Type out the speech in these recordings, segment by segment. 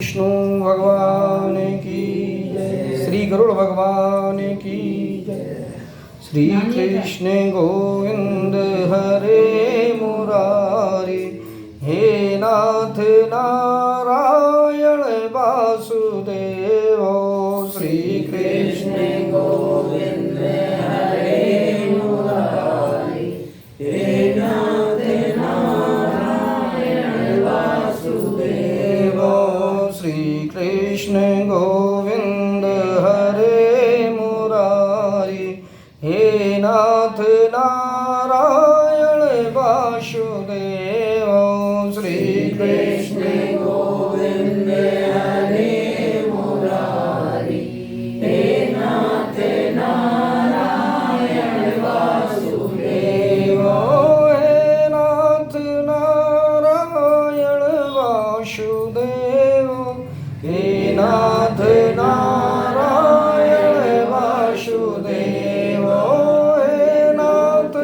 विष्णु भगवान की जय। श्री गरुड़ भगवान की जय। श्री कृष्ण गोविंद हरे मुरारी, हे नाथ नारायण वासुदेव। श्री कृष्ण गोविंद हरे मुरारी, हे नाथ नारायण वासुदेव। श्री कृष्ण गोविंद हरे मुरारी, हे नाथ नारायण वासुदेव। श्री कृष्ण गोविंद हरे मुरारी, हे नाथ नारायण वासुदेव। हे नाथ नारायण वासुदेव, हे नाथ नारायण वासुदेव। हे नाथ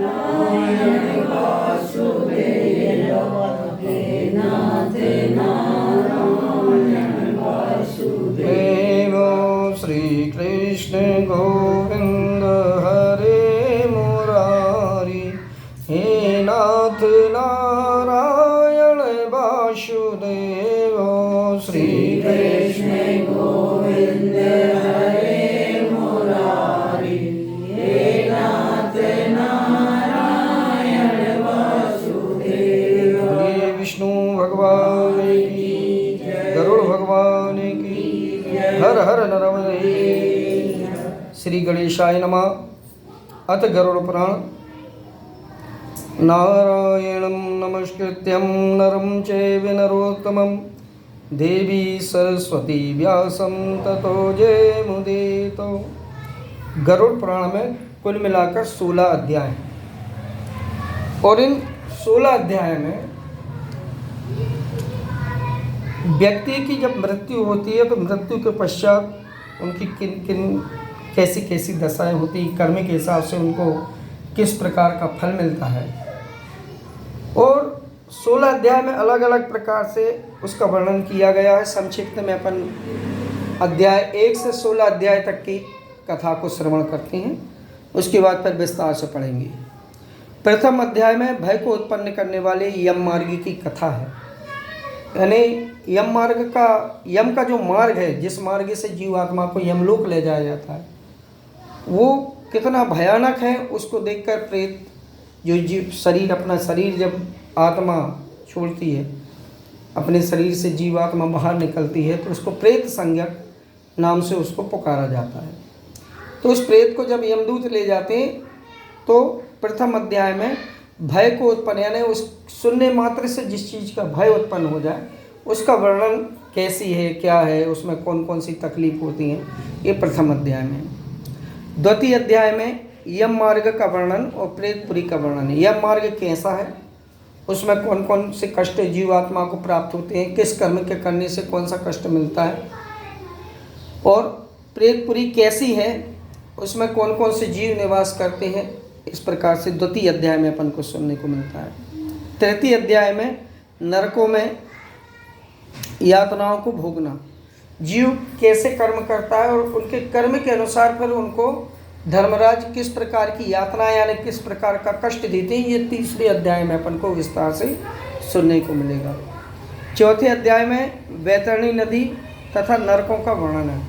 नारायण वासुदेव, हे नाथ नारायण वासुदेव। श्री कृष्ण गोविंद हरे मुरारी, हे नाथ नारायण वासुदेव। श्री कृष्ण गोविंद हरे मुरारी, हे नाथ नारायण वासुदेव। बोलिए विष्णु भगवान की जय, गरुड़ भगवान की जय। हर हर नरहरे। श्री गणेशाय नमः। अथ गरुड़ पुराण। नारायणं नमस्कृत्यं नरं चैव नरोत्तमं, देवी सरस्वती व्यासं ततो जयमुदीरयेत्। गरुड़ पुराण में कुल मिलाकर 16 अध्याय हैं और इन 16 अध्याय में व्यक्ति की जब मृत्यु होती है तो मृत्यु के पश्चात उनकी किन किन कैसी कैसी दशाएं होती, कर्म के हिसाब से उनको किस प्रकार का फल मिलता है। और 16 अध्याय में अलग अलग प्रकार से उसका वर्णन किया गया है। संक्षिप्त में अपन अध्याय 1 से 16 अध्याय तक की कथा को श्रवण करते हैं, उसके बाद फिर विस्तार से पढ़ेंगे। प्रथम अध्याय में भय को उत्पन्न करने वाले यम मार्ग की कथा है। यानी यम का जो मार्ग है, जिस मार्ग से जीवात्मा को यमलोक ले जाया जाता है, वो कितना भयानक है उसको देखकर प्रेत जो जीव शरीर, अपना शरीर जब आत्मा छोड़ती है, अपने शरीर से जीवात्मा बाहर निकलती है, तो उसको प्रेत संज्ञक नाम से उसको पुकारा जाता है। तो उस प्रेत को जब यमदूत ले जाते हैं तो प्रथम अध्याय में भय को उत्पन्न, यानी उस सुनने मात्र से जिस चीज़ का भय उत्पन्न हो जाए उसका वर्णन कैसी है, क्या है, उसमें कौन कौन सी तकलीफ होती हैं, ये प्रथम अध्याय में। द्वितीय अध्याय में यम मार्ग का वर्णन और प्रेतपुरी का वर्णन है। यम मार्ग कैसा है, उसमें कौन कौन से कष्ट जीवात्मा को प्राप्त होते हैं, किस कर्म के करने से कौन सा कष्ट मिलता है, और प्रेतपुरी कैसी है, उसमें कौन कौन से जीव निवास करते हैं। इस प्रकार से द्वितीय अध्याय में अपन को सुनने को मिलता है। तृतीय अध्याय में नरकों में यातनाओं को भोगना, जीव कैसे कर्म करता है और उनके कर्म के अनुसार फिर उनको धर्मराज किस प्रकार की यातना यानी किस प्रकार का कष्ट देते हैं, ये तीसरे अध्याय में अपन को विस्तार से सुनने को मिलेगा। चौथे अध्याय में बैतरणी नदी तथा नरकों का वर्णन है।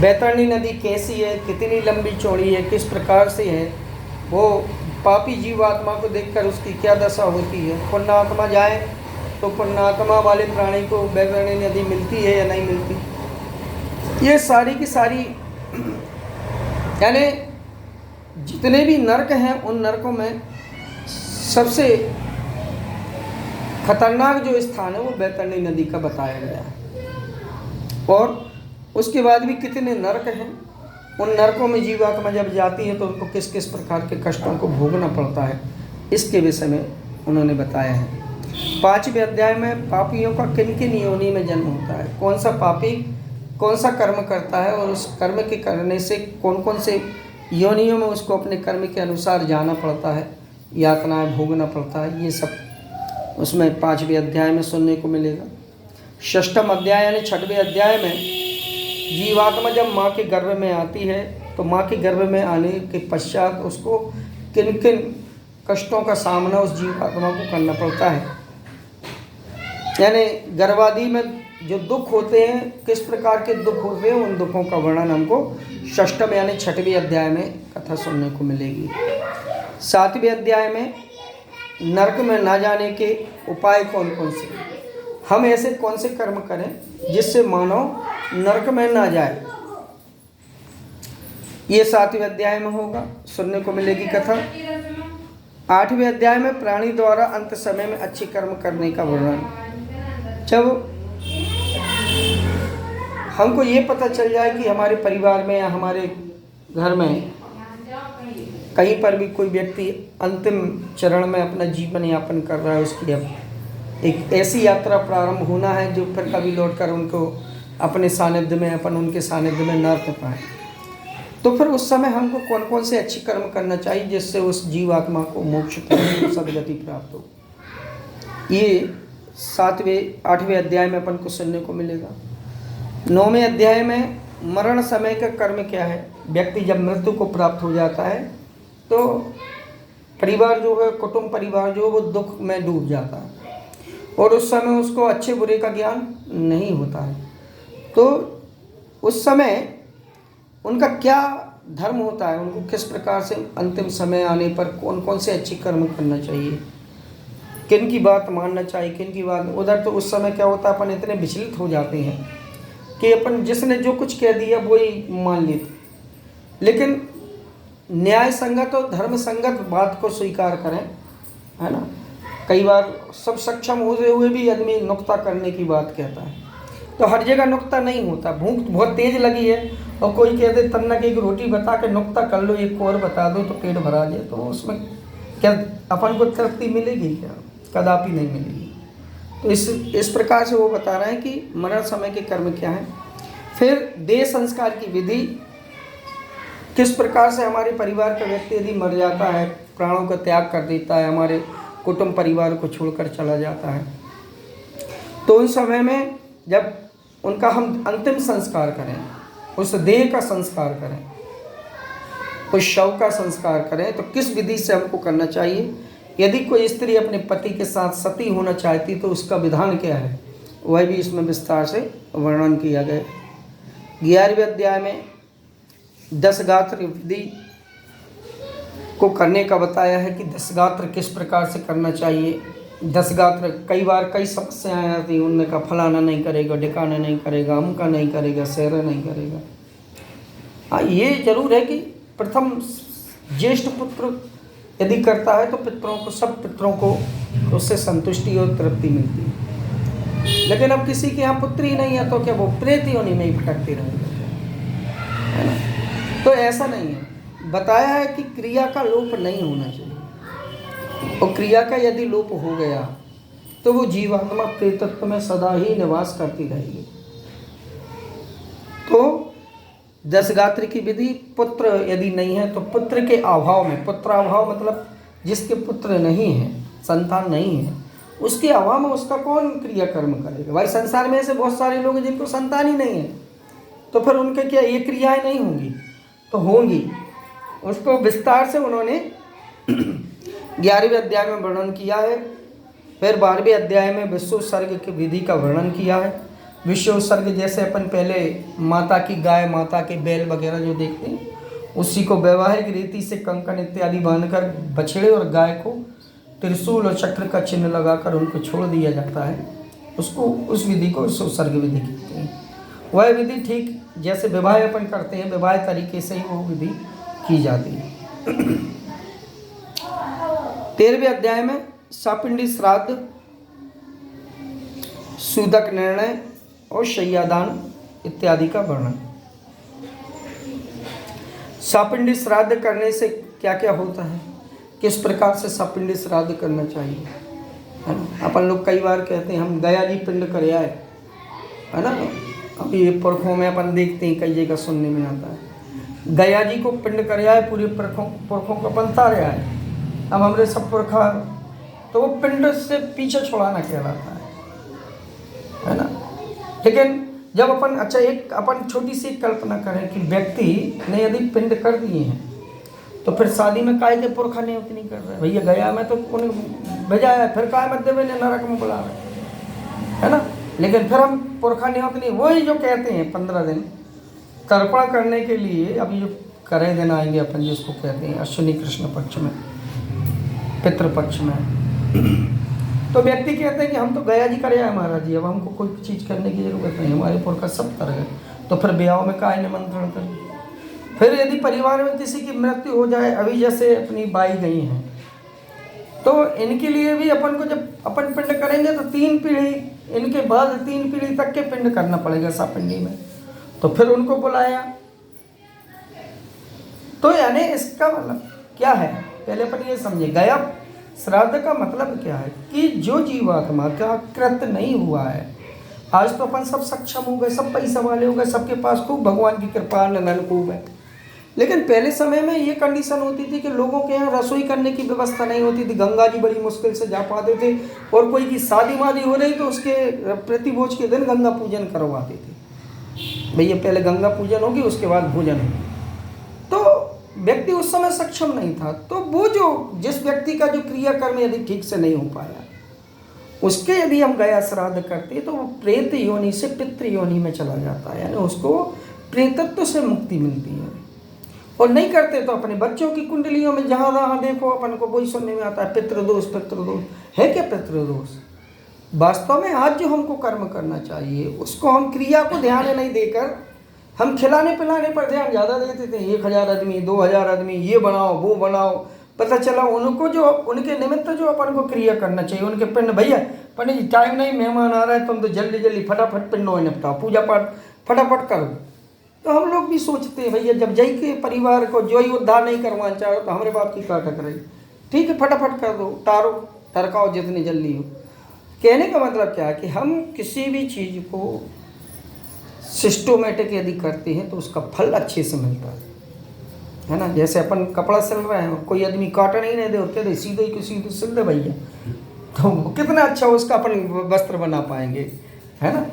बैतरणी नदी कैसी है, कितनी लंबी चौड़ी है, किस प्रकार से है, वो पापी जीवात्मा को देखकर उसकी क्या दशा होती है। पुण्यात्मा जाए तो पुण्यात्मा वाले प्राणी को बैतरणी नदी मिलती है या नहीं मिलती। ये सारी की सारी यानी जितने भी नरक हैं उन नरकों में सबसे खतरनाक जो स्थान है वो बैतरणी नदी का बताया गया है। और उसके बाद भी कितने नरक हैं, उन नरकों में जीवात्मा जब जाती है तो उनको किस किस प्रकार के कष्टों को भोगना पड़ता है, इसके विषय में उन्होंने बताया है। 5वें अध्याय में पापियों का किन किन योनि में जन्म होता है, कौन सा पापी कौन सा कर्म करता है और उस कर्म के करने से कौन कौन से योनियों में उसको अपने कर्म के अनुसार जाना पड़ता है, यातनाएं भोगना पड़ता है। ये सब उसमें 5वें अध्याय में सुनने को मिलेगा। षष्ठम अध्याय यानी 6वें अध्याय में जीवात्मा जब माँ के गर्भ में आती है तो माँ के गर्भ में आने के पश्चात उसको किन किन कष्टों का सामना उस जीवात्मा को करना पड़ता है, यानी गर्भादि में जो दुख होते हैं, किस प्रकार के दुख होते हैं, उन दुखों का वर्णन हमको षष्ठम यानी 6वें अध्याय में कथा सुनने को मिलेगी। 7वें अध्याय में नरक में ना जाने के उपाय कौन कौन से, हम ऐसे कौन से कर्म करें जिससे मानव नरक में ना जाए, ये 7वें अध्याय में होगा, सुनने को मिलेगी कथा। 8वें अध्याय में प्राणी द्वारा अंत समय में अच्छे कर्म करने का वर्णन। जब हमको ये पता चल जाए कि हमारे परिवार में या हमारे घर में कहीं पर भी कोई व्यक्ति अंतिम चरण में अपना जीवन यापन कर रहा है, उसकी अब एक ऐसी यात्रा प्रारंभ होना है जो फिर कभी लौटकर उनको अपने सानिध्य में, अपन उनके सानिध्य में न रह पाए, तो फिर उस समय हमको कौन कौन से अच्छे कर्म करना चाहिए जिससे उस जीवात्मा को मोक्ष सदगति प्राप्त हो। ये 8वें अध्याय में अपन को सुनने को मिलेगा। 9वें अध्याय में मरण समय का कर्म क्या है। व्यक्ति जब मृत्यु को प्राप्त हो जाता है तो परिवार जो है, कुटुंब परिवार जो है, वो दुख में डूब जाता है और उस समय उसको अच्छे बुरे का ज्ञान नहीं होता है। तो उस समय उनका क्या धर्म होता है, उनको किस प्रकार से अंतिम समय आने पर कौन कौन से अच्छे कर्म करना चाहिए, किन की बात मानना चाहिए, किन की बात। उधर तो उस समय क्या होता है, अपन इतने विचलित हो जाते हैं कि अपन जिसने जो कुछ कह दिया वही मान लेते, लेकिन न्याय संगत और धर्म संगत बात को स्वीकार करें, है ना। कई बार सब सक्षम होते हुए भी आदमी नुक्ता करने की बात कहता है, तो हर जगह नुक्ता नहीं होता। भूख बहुत तेज लगी है और कोई कह दे तन्ना की एक रोटी बता के नुक्ता कर लो, एक और बता दो तो पेट भरा जाए, तो उसमें क्या अपन को तृप्ति मिलेगी? क्या, कदापि नहीं मिलेगी। तो इस प्रकार से वो बता रहे हैं कि मरण समय के कर्म क्या हैं। फिर देह संस्कार की विधि, किस प्रकार से हमारे परिवार का व्यक्ति यदि मर जाता है, प्राणों का त्याग कर देता है, हमारे कुटुंब परिवार को छोड़कर चला जाता है, तो उस समय में जब उनका हम अंतिम संस्कार करें, उस देह का संस्कार करें, उस शव का संस्कार करें, तो किस विधि से हमको करना चाहिए। यदि कोई स्त्री अपने पति के साथ सती होना चाहती तो उसका विधान क्या है, वह भी इसमें विस्तार से वर्णन किया गया। 11वें अध्याय में 10 गात्र विधि को करने का बताया है कि 10 गात्र किस प्रकार से करना चाहिए। 10 गात्र कई बार कई समस्याएं आती हैं, उनमें का फलाना नहीं करेगा, ढिकाना नहीं करेगा, अमुका नहीं करेगा, सहरा नहीं करेगा। हाँ, ये जरूर है कि प्रथम ज्येष्ठ पुत्र यदि करता है तो पितरों को, सब पितरों को उससे संतुष्टि और तृप्ति मिलती है। लेकिन अब किसी के यहाँ पुत्र ही नहीं है तो क्या वो प्रेत योनि में ही भटकते रहेंगे, है ना। तो ऐसा नहीं है, बताया है कि क्रिया का लोप नहीं होना चाहिए, और क्रिया का यदि लोप हो गया तो वो जीवात्मा प्रेतत्व में सदा ही निवास करती रहेगी। तो 10 गात्र की विधि, पुत्र यदि नहीं है तो पुत्र के अभाव में, पुत्राभाव मतलब जिसके पुत्र नहीं है, संतान नहीं है, उसके अभाव में उसका कौन क्रिया कर्म करेगा। भाई संसार में ऐसे बहुत सारे लोग हैं जिनको संतान ही नहीं है, तो फिर उनके क्या ये क्रियाएं नहीं होंगी? तो होंगी। उसको विस्तार से उन्होंने 11वें अध्याय में वर्णन किया है। फिर 12वें अध्याय में विश्वोत्सर्ग की विधि का वर्णन किया है। विश्वोत्सर्ग जैसे अपन पहले माता की गाय, माता के बैल वगैरह जो देखते हैं, उसी को वैवाहिक रीति से कंकण इत्यादि बांधकर बछड़े और गाय को त्रिशूल और चक्र का चिन्ह लगाकर उनको छोड़ दिया जाता है। उसको, उस विधि को विश्वोत्सर्ग विधि कहते हैं। वह विधि ठीक जैसे विवाह अपन करते हैं, विवाह तरीके से ही वो विधि की जाती है। 13वें अध्याय में सापिंडी श्राद्ध, सूदक निर्णय और शय्यादान इत्यादि का वर्णन। सापिंडी श्राद्ध करने से क्या क्या होता है, किस प्रकार से सापिंडी श्राद्ध करना चाहिए, है ना। अपन लोग कई बार कहते हैं हम गया जी पिंड कर आए, है ना। अभी पुरखों में अपन देखते हैं, कई जगह सुनने में आता है गया जी को पिंड कर आए, पूरे पुरखों को अपन तारे आए। अब हमारे सब पुरखा, तो वो पिंड से पीछे छुड़ाना कहलाता है ना। लेकिन जब अपन अच्छा एक अपन छोटी सी कल्पना करें कि व्यक्ति ने यदि पिंड कर दिए हैं तो फिर शादी में काय के पुरखा नियुक्त नहीं कर रहे, भैया गया मैं तो उन्हें भेजा है, फिर काय मत देवे ने नरक में बुला रहे, है ना। लेकिन फिर हम पुरखा नियुक्त नहीं, वही जो कहते हैं 15 दिन तर्पण करने के लिए। अभी जो करे दिन आएंगे अपन जिसको कहते हैं अश्विनी कृष्ण पक्ष में, पितृपक्ष में, तो व्यक्ति कहते हैं कि हम तो गया जी करे आए महाराज जी, अब हमको कोई चीज़ करने की जरूरत नहीं, हमारे पुरखा सब तर गए, तो फिर ब्याह में काय निमंत्रण करें। फिर यदि परिवार में किसी की मृत्यु हो जाए, अभी जैसे अपनी बाई गई हैं, तो इनके लिए भी अपन को जब अपन पिंड करेंगे तो 3 पीढ़ी इनके बाद 3 पीढ़ी तक के पिंड करना पड़ेगा सापिंडी में, तो फिर उनको बुलाया। तो यानी इसका मतलब क्या है, पहले अपन ये समझे, गया श्राद्ध का मतलब क्या है कि जो जीवात्मा का कृत नहीं हुआ है, आज तो अपन सब सक्षम हो गए, सब पैसा वाले हो गए, सबके पास खूब भगवान की कृपा नंदन खूब है, लेकिन पहले समय में ये कंडीशन होती थी कि लोगों के यहाँ रसोई करने की व्यवस्था नहीं होती थी, गंगा जी बड़ी मुश्किल से जा पाते थे, और कोई की शादी वादी हो रही तो उसके प्रतिभोज के दिन गंगा पूजन करवाते थे, भैया पहले गंगा पूजन होगी उसके बाद भोजन होगी। तो व्यक्ति उस समय सक्षम नहीं था, तो वो जो जिस व्यक्ति का जो क्रियाकर्म यदि ठीक से नहीं हो पाया, उसके यदि हम गया श्राद्ध करते तो वो प्रेत योनि से पितृ योनि में चला जाता है, यानी उसको प्रेतत्व से मुक्ति मिलती है। और नहीं करते तो अपने बच्चों की कुंडलियों में जहाँ जहाँ देखो अपन को वही सुनने में आता है पितृदोष। पितृदोष है क्या पितृदोष? वास्तव में आज जो हमको कर्म करना चाहिए उसको हम क्रिया को ध्यान नहीं देकर हम खिलाने पिलाने पर ध्यान ज़्यादा देते थे। 1000 आदमी 2000 आदमी ये बनाओ वो बनाओ, पता चला उनको जो उनके निमित्त जो अपन को क्रिया करना चाहिए, उनके पिंड, भैया पंडित जी टाइम नहीं, मेहमान आ रहा है, तुम तो जल्दी जल्दी फटाफट पिंडों में निपटाओ, पूजा पाठ फटाफट करो। तो हम लोग भी सोचते हैं भैया जब जय के परिवार को जो ही उद्धार नहीं करवाना चाहो तो हमारे बाप की क्या टक रही, ठीक है फटाफट कर दो, टारो टरकाओ जितनी जल्दी हो। कहने का मतलब क्या है कि हम किसी भी चीज़ को सिस्टोमेटिक यदि करते हैं तो उसका फल अच्छे से मिलता है ना। जैसे अपन कपड़ा सिल रहे हैं, कोई आदमी काटन ही नहीं दे और कह दे सीधे ही सीधे सिल दे भैया, तो कितना अच्छा उसका अपन वस्त्र बना पाएंगे, है ना।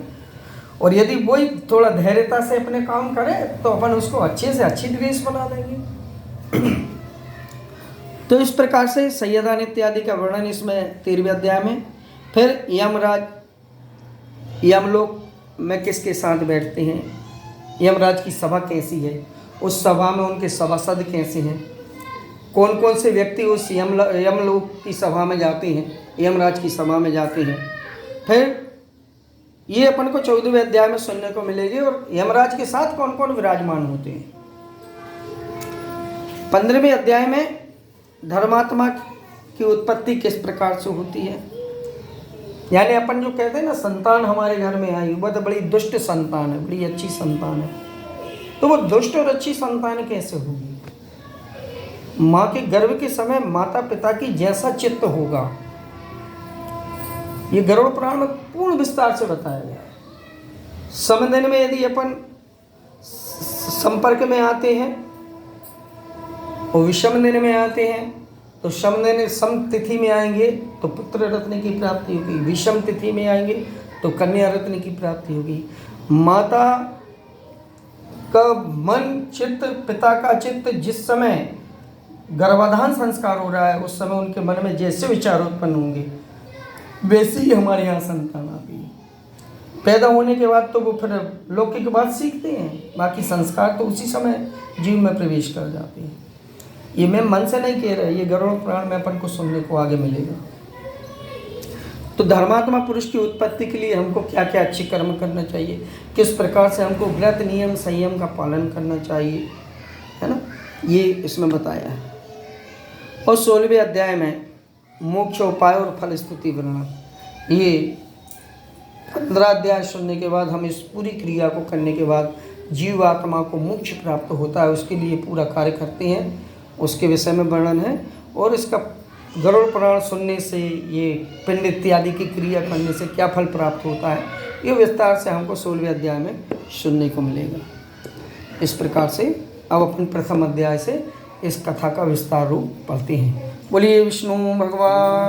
और यदि वही थोड़ा धैर्यता से अपने काम करे तो अपन उसको अच्छे से अच्छी ड्रेस बना देंगे। तो इस प्रकार से सैयदान इत्यादि का वर्णन इसमें 13वें अध्याय में। फिर यमराज, यमलोक में किसके साथ बैठते हैं, यमराज की सभा कैसी है, उस सभा में उनके सभासद कैसे हैं, कौन कौन से व्यक्ति उस यमलोक की सभा में जाते हैं, यमराज की सभा में जाते हैं। फिर ये अपन को 14वें अध्याय में सुनने को मिलेगी। और यमराज के साथ कौन कौन विराजमान होते हैं। 15वें अध्याय में धर्मात्मा की उत्पत्ति किस प्रकार से होती है, यानी अपन जो कहते हैं ना संतान हमारे घर में आई, वह तो बड़ी दुष्ट संतान है, बड़ी अच्छी संतान है, तो वो दुष्ट और अच्छी संतान कैसे होगी। माँ के गर्भ के समय माता पिता की जैसा चित्त होगा, ये गरुड़ पुराण में पूर्ण विस्तार से बताया गया है। समदिन में यदि अपन संपर्क में आते हैं और विषम दिन में आते हैं, तो शम दिन सम तिथि में आएंगे तो पुत्र रत्न की प्राप्ति होगी, विषम तिथि में आएंगे तो कन्या रत्न की प्राप्ति होगी। माता का मन चित्त, पिता का चित्त जिस समय गर्भाधान संस्कार हो रहा है उस समय उनके मन में जैसे विचार उत्पन्न होंगे वैसे ही हमारे यहाँ संतान आती है। पैदा होने के बाद तो वो फिर लौकिक बात सीखते हैं, बाकी संस्कार तो उसी समय जीव में प्रवेश कर जाते हैं। ये मैं मन से नहीं कह रहा, ये गरुड़ पुराण में अपन को सुनने को आगे मिलेगा। तो धर्मात्मा पुरुष की उत्पत्ति के लिए हमको क्या क्या अच्छे कर्म करना चाहिए, किस प्रकार से हमको व्रत नियम संयम का पालन करना चाहिए, है ना, ये इसमें बताया है। और 16वें अध्याय में मोक्ष उपाय और फल स्तुति वर्णन, ये 15 अध्याय सुनने के बाद हम इस पूरी क्रिया को करने के बाद जीव आत्मा को मोक्ष प्राप्त होता है, उसके लिए पूरा कार्य करते हैं, उसके विषय में वर्णन है। और इसका गरुड़ पुराण सुनने से, ये पिंड इत्यादि की क्रिया करने से क्या फल प्राप्त होता है, ये विस्तार से हमको 16वें अध्याय में सुनने को मिलेगा। इस प्रकार से अब अपन प्रथम अध्याय से इस कथा का विस्तार रूप पढ़ते हैं। बोलिए विष्णु भगवान।